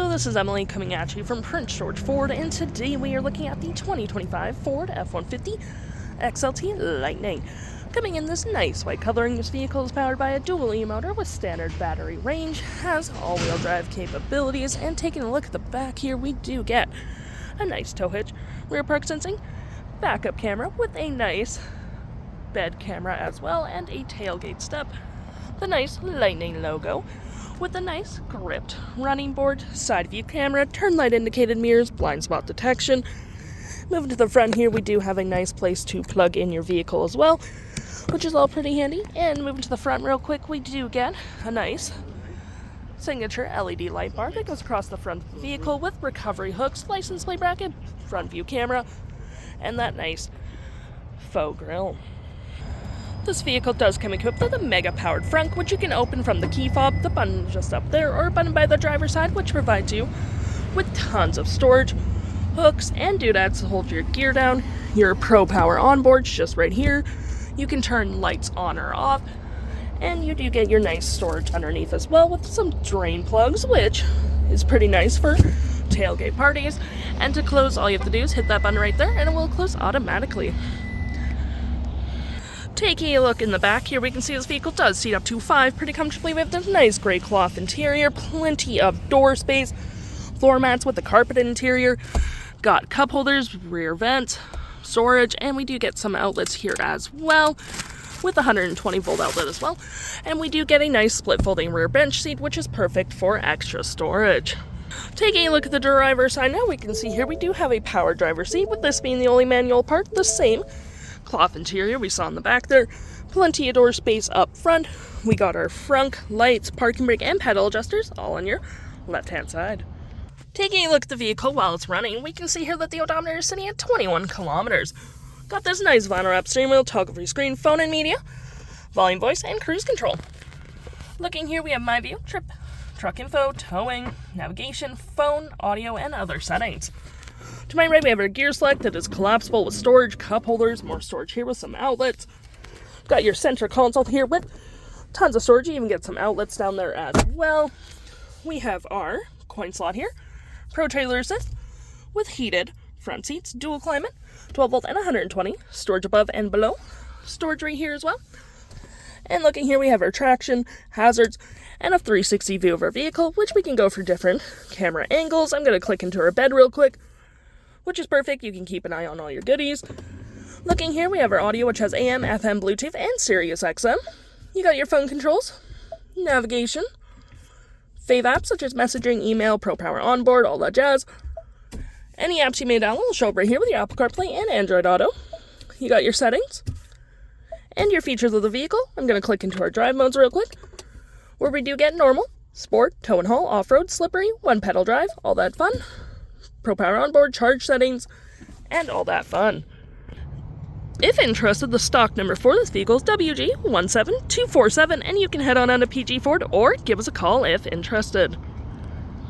This is Emily coming at you from Prince George Ford, and today we are looking at the 2025 Ford F-150 XLT Lightning. Coming in this nice white coloring, this vehicle is powered by a dual E-motor with standard battery range, has all-wheel drive capabilities, and taking a look at the back here, we do get a nice tow hitch, rear park sensing, backup camera with a nice bed camera as well, and a tailgate step, the nice Lightning logo, with a nice gripped running board, side view camera, turn light indicated mirrors, blind spot detection. Moving to the front here, we do have a nice place to plug in your vehicle as well, which is all pretty handy. And moving to the front real quick, we do get a nice signature LED light bar that goes across the front of the vehicle with recovery hooks, license plate bracket, front view camera, and that nice faux grille. This vehicle does come equipped with a mega-powered frunk, which you can open from the key fob, the button just up there, or a button by the driver's side, which provides you with tons of storage, hooks, and doodads to hold your gear down. Your Pro Power onboard's just right here. You can turn lights on or off, and you do get your nice storage underneath as well with some drain plugs, which is pretty nice for tailgate parties. And to close, all you have to do is hit that button right there, and it will close automatically. Taking a look in the back here, we can see this vehicle does seat up to 5 pretty comfortably. We have this nice gray cloth interior, plenty of door space, floor mats with a carpeted interior, got cup holders, rear vents, storage, and we do get some outlets here as well, with a 120 volt outlet as well. And we do get a nice split folding rear bench seat, which is perfect for extra storage. Taking a look at the driver's side now, we can see here we do have a power driver seat, with this being the only manual part, the same cloth interior we saw in the back there, plenty of door space up front. We got our frunk, lights, parking brake, and pedal adjusters all on your left hand side. Taking a look at the vehicle while it's running, we can see here that the odometer is sitting at 21 kilometers. Got this nice vinyl wrap steering wheel, toggle free screen, phone and media, volume, voice, and cruise control. Looking here, we have my view, trip, truck info, towing, navigation, phone, audio, and other settings. To my right, we have our gear select that is collapsible with storage, cup holders, more storage here with some outlets. Got your center console here with tons of storage. You even get some outlets down there as well. We have our coin slot here, Pro Trailer Assist with heated front seats, dual climate, 12 volt and 120, storage above and below, storage right here as well. And looking here, we have our traction, hazards, and a 360 view of our vehicle, which we can go for different camera angles. I'm going to click into our bed real quick, which is perfect. You can keep an eye on all your goodies. Looking here, we have our audio, which has AM, FM, Bluetooth, and SiriusXM. You got your phone controls, navigation, fave apps such as messaging, email, Pro Power onboard, all that jazz. Any apps you may download will show up right here with your Apple CarPlay and Android Auto. You got your settings and your features of the vehicle. I'm going to click into our drive modes real quick, where we do get normal, sport, tow and haul, off-road, slippery, one pedal drive, all that fun. Pro Power onboard, charge settings, and all that fun. If interested, the stock number for this vehicle is WG17247, and you can head on down to PG Ford or give us a call if interested.